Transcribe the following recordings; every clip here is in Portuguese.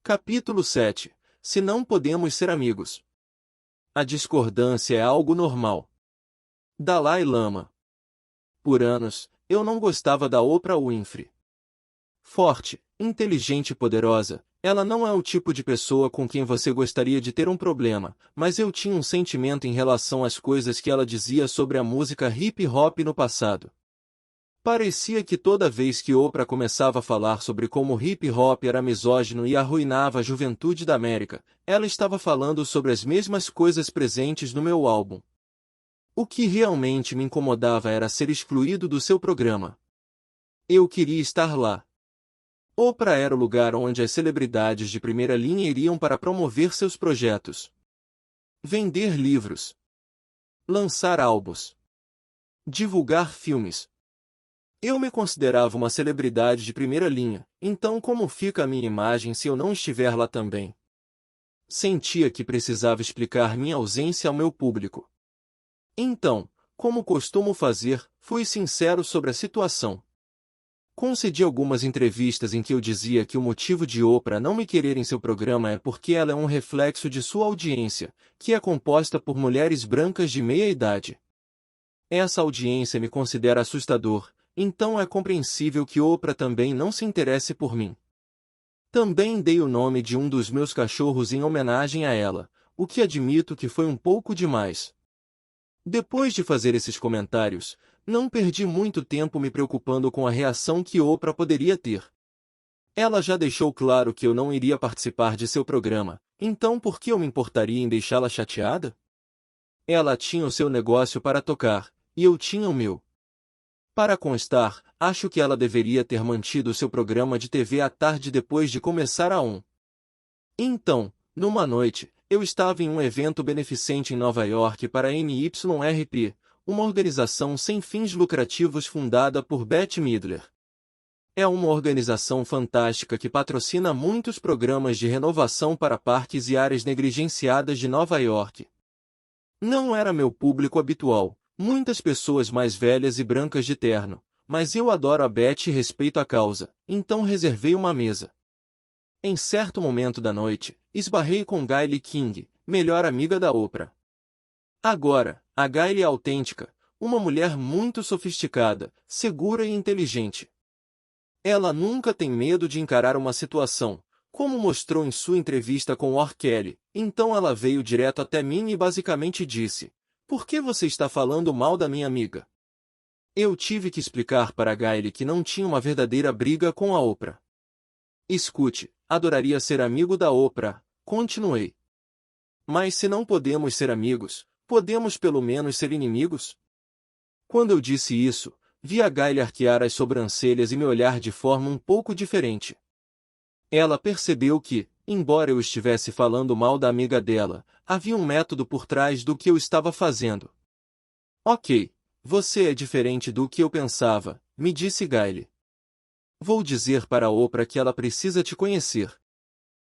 Capítulo 7. Se não podemos ser amigos. A discordância é algo normal. Dalai Lama. Por anos, eu não gostava da Oprah Winfrey. Forte, inteligente e poderosa, ela não é o tipo de pessoa com quem você gostaria de ter um problema, mas eu tinha um sentimento em relação às coisas que ela dizia sobre a música hip hop no passado. Parecia que toda vez que Oprah começava a falar sobre como o hip hop era misógino e arruinava a juventude da América, ela estava falando sobre as mesmas coisas presentes no meu álbum. O que realmente me incomodava era ser excluído do seu programa. Eu queria estar lá. Oprah era o lugar onde as celebridades de primeira linha iriam para promover seus projetos. Vender livros. Lançar álbuns. Divulgar filmes. Eu me considerava uma celebridade de primeira linha, então como fica a minha imagem se eu não estiver lá também? Sentia que precisava explicar minha ausência ao meu público. Então, como costumo fazer, fui sincero sobre a situação. Concedi algumas entrevistas em que eu dizia que o motivo de Oprah não me querer em seu programa é porque ela é um reflexo de sua audiência, que é composta por mulheres brancas de meia idade. Essa audiência me considera assustador, então é compreensível que Oprah também não se interesse por mim. Também dei o nome de um dos meus cachorros em homenagem a ela, o que admito que foi um pouco demais. Depois de fazer esses comentários, não perdi muito tempo me preocupando com a reação que Oprah poderia ter. Ela já deixou claro que eu não iria participar de seu programa, então por que eu me importaria em deixá-la chateada? Ela tinha o seu negócio para tocar, e eu tinha o meu. Para constar, acho que ela deveria ter mantido seu programa de TV à tarde depois de começar a 1. Então, numa noite, eu estava em um evento beneficente em Nova York para a NYRP, uma organização sem fins lucrativos fundada por Bette Midler. É uma organização fantástica que patrocina muitos programas de renovação para parques e áreas negligenciadas de Nova York. Não era meu público habitual. Muitas pessoas mais velhas e brancas de terno, mas eu adoro a Bette e respeito a causa, então reservei uma mesa. Em certo momento da noite, esbarrei com Gayle King, melhor amiga da Oprah. Agora, a Gayle é autêntica, uma mulher muito sofisticada, segura e inteligente. Ela nunca tem medo de encarar uma situação, como mostrou em sua entrevista com R. Kelly, então ela veio direto até mim e basicamente disse: "Por que você está falando mal da minha amiga?" Eu tive que explicar para Gayle que não tinha uma verdadeira briga com a Oprah. Escute, adoraria ser amigo da Oprah, continuei. Mas se não podemos ser amigos, podemos pelo menos ser inimigos? Quando eu disse isso, vi a Gayle arquear as sobrancelhas e me olhar de forma um pouco diferente. Ela percebeu que, embora eu estivesse falando mal da amiga dela, havia um método por trás do que eu estava fazendo. Ok, você é diferente do que eu pensava, me disse Gayle. Vou dizer para a Oprah que ela precisa te conhecer.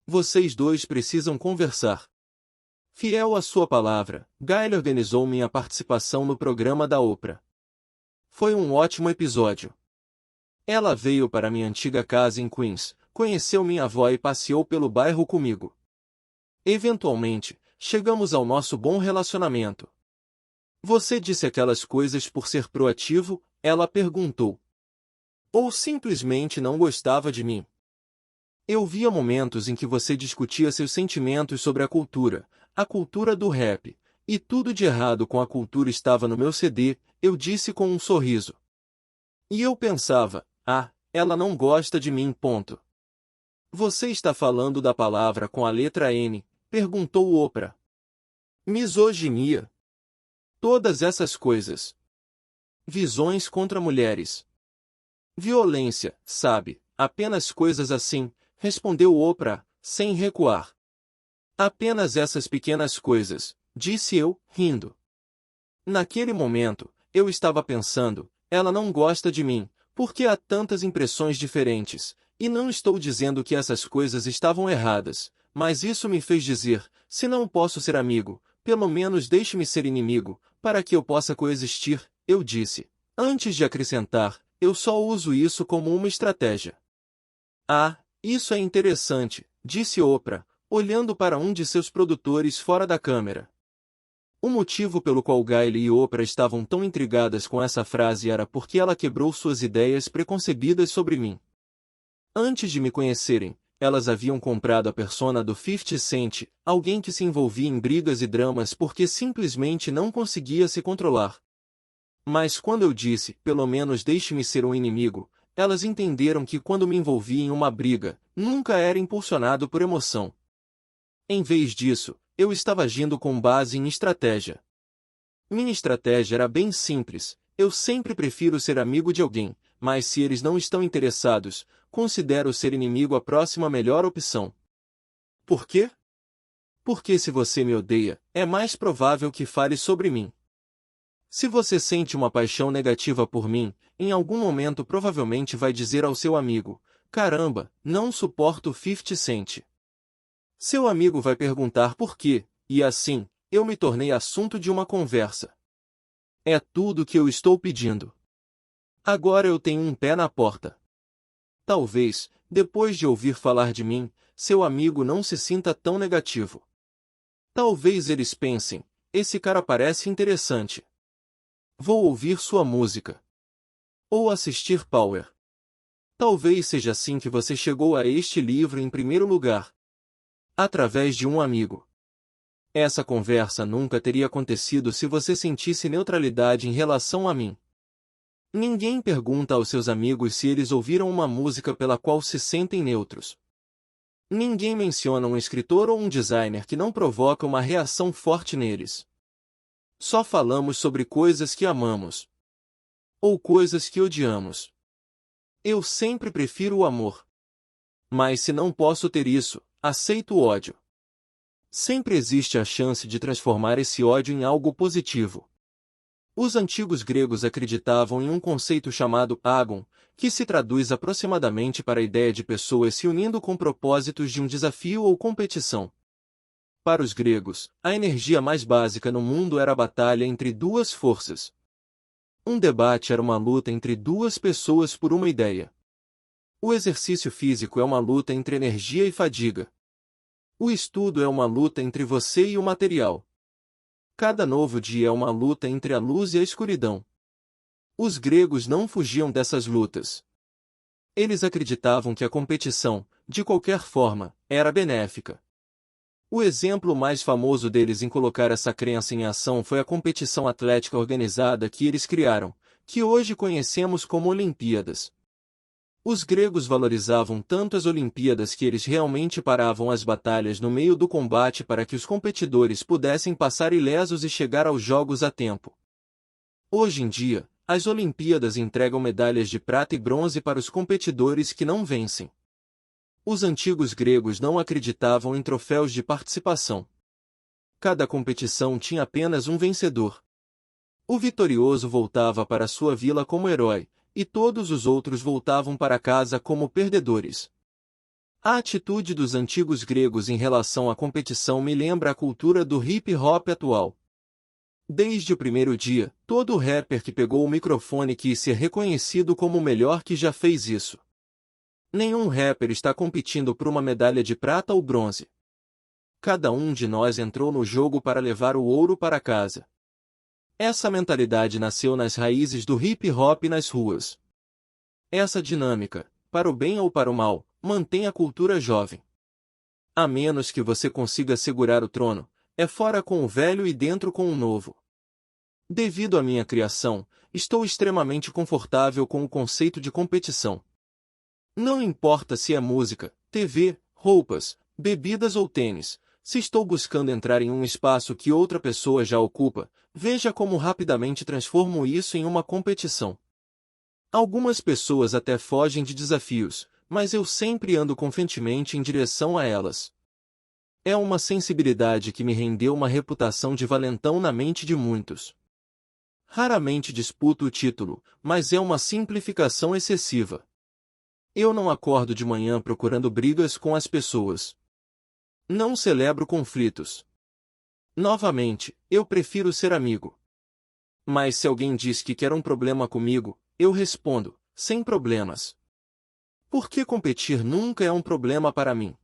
Vocês dois precisam conversar. Fiel à sua palavra, Gayle organizou minha participação no programa da Oprah. Foi um ótimo episódio. Ela veio para minha antiga casa em Queens, conheceu minha avó e passeou pelo bairro comigo. Eventualmente, chegamos ao nosso bom relacionamento. Você disse aquelas coisas por ser proativo? Ela perguntou. Ou simplesmente não gostava de mim? Eu via momentos em que você discutia seus sentimentos sobre a cultura do rap, e tudo de errado com a cultura estava no meu CD, eu disse com um sorriso. E eu pensava, ela não gosta de mim, ponto. Você está falando da palavra com a letra N? Perguntou Oprah. Misoginia. Todas essas coisas. Visões contra mulheres. Violência, sabe, apenas coisas assim, respondeu Oprah, sem recuar. Apenas essas pequenas coisas, disse eu, rindo. Naquele momento, eu estava pensando, ela não gosta de mim, porque há tantas impressões diferentes, e não estou dizendo que essas coisas estavam erradas, mas isso me fez dizer, se não posso ser amigo, pelo menos deixe-me ser inimigo, para que eu possa coexistir, eu disse. Antes de acrescentar, eu só uso isso como uma estratégia. Ah, isso é interessante, disse Oprah, olhando para um de seus produtores fora da câmera. O motivo pelo qual Gayle e Oprah estavam tão intrigadas com essa frase era porque ela quebrou suas ideias preconcebidas sobre mim. Antes de me conhecerem, elas haviam comprado a persona do 50 Cent, alguém que se envolvia em brigas e dramas porque simplesmente não conseguia se controlar. Mas quando eu disse, pelo menos deixe-me ser um inimigo, elas entenderam que quando me envolvia em uma briga, nunca era impulsionado por emoção. Em vez disso, eu estava agindo com base em estratégia. Minha estratégia era bem simples, eu sempre prefiro ser amigo de alguém, mas se eles não estão interessados, considero ser inimigo a próxima melhor opção. Por quê? Porque se você me odeia, é mais provável que fale sobre mim. Se você sente uma paixão negativa por mim, em algum momento provavelmente vai dizer ao seu amigo, caramba, não suporto 50 Cent. Seu amigo vai perguntar por quê, e assim, eu me tornei assunto de uma conversa. É tudo o que eu estou pedindo. Agora eu tenho um pé na porta. Talvez, depois de ouvir falar de mim, seu amigo não se sinta tão negativo. Talvez eles pensem, esse cara parece interessante. Vou ouvir sua música. Ou assistir Power. Talvez seja assim que você chegou a este livro em primeiro lugar. Através de um amigo. Essa conversa nunca teria acontecido se você sentisse neutralidade em relação a mim. Ninguém pergunta aos seus amigos se eles ouviram uma música pela qual se sentem neutros. Ninguém menciona um escritor ou um designer que não provoca uma reação forte neles. Só falamos sobre coisas que amamos. Ou coisas que odiamos. Eu sempre prefiro o amor. Mas se não posso ter isso, aceito o ódio. Sempre existe a chance de transformar esse ódio em algo positivo. Os antigos gregos acreditavam em um conceito chamado agon, que se traduz aproximadamente para a ideia de pessoas se unindo com propósitos de um desafio ou competição. Para os gregos, a energia mais básica no mundo era a batalha entre duas forças. Um debate era uma luta entre duas pessoas por uma ideia. O exercício físico é uma luta entre energia e fadiga. O estudo é uma luta entre você e o material. Cada novo dia é uma luta entre a luz e a escuridão. Os gregos não fugiam dessas lutas. Eles acreditavam que a competição, de qualquer forma, era benéfica. O exemplo mais famoso deles em colocar essa crença em ação foi a competição atlética organizada que eles criaram, que hoje conhecemos como Olimpíadas. Os gregos valorizavam tanto as Olimpíadas que eles realmente paravam as batalhas no meio do combate para que os competidores pudessem passar ilesos e chegar aos jogos a tempo. Hoje em dia, as Olimpíadas entregam medalhas de prata e bronze para os competidores que não vencem. Os antigos gregos não acreditavam em troféus de participação. Cada competição tinha apenas um vencedor. O vitorioso voltava para sua vila como herói, e todos os outros voltavam para casa como perdedores. A atitude dos antigos gregos em relação à competição me lembra a cultura do hip-hop atual. Desde o primeiro dia, todo rapper que pegou o microfone quis ser reconhecido como o melhor que já fez isso. Nenhum rapper está competindo por uma medalha de prata ou bronze. Cada um de nós entrou no jogo para levar o ouro para casa. Essa mentalidade nasceu nas raízes do hip-hop nas ruas. Essa dinâmica, para o bem ou para o mal, mantém a cultura jovem. A menos que você consiga segurar o trono, é fora com o velho e dentro com o novo. Devido à minha criação, estou extremamente confortável com o conceito de competição. Não importa se é música, TV, roupas, bebidas ou tênis, se estou buscando entrar em um espaço que outra pessoa já ocupa, veja como rapidamente transformo isso em uma competição. Algumas pessoas até fogem de desafios, mas eu sempre ando confiantemente em direção a elas. É uma sensibilidade que me rendeu uma reputação de valentão na mente de muitos. Raramente disputo o título, mas é uma simplificação excessiva. Eu não acordo de manhã procurando brigas com as pessoas. Não celebro conflitos. Novamente, eu prefiro ser amigo. Mas se alguém diz que quer um problema comigo, eu respondo, sem problemas. Por que competir nunca é um problema para mim?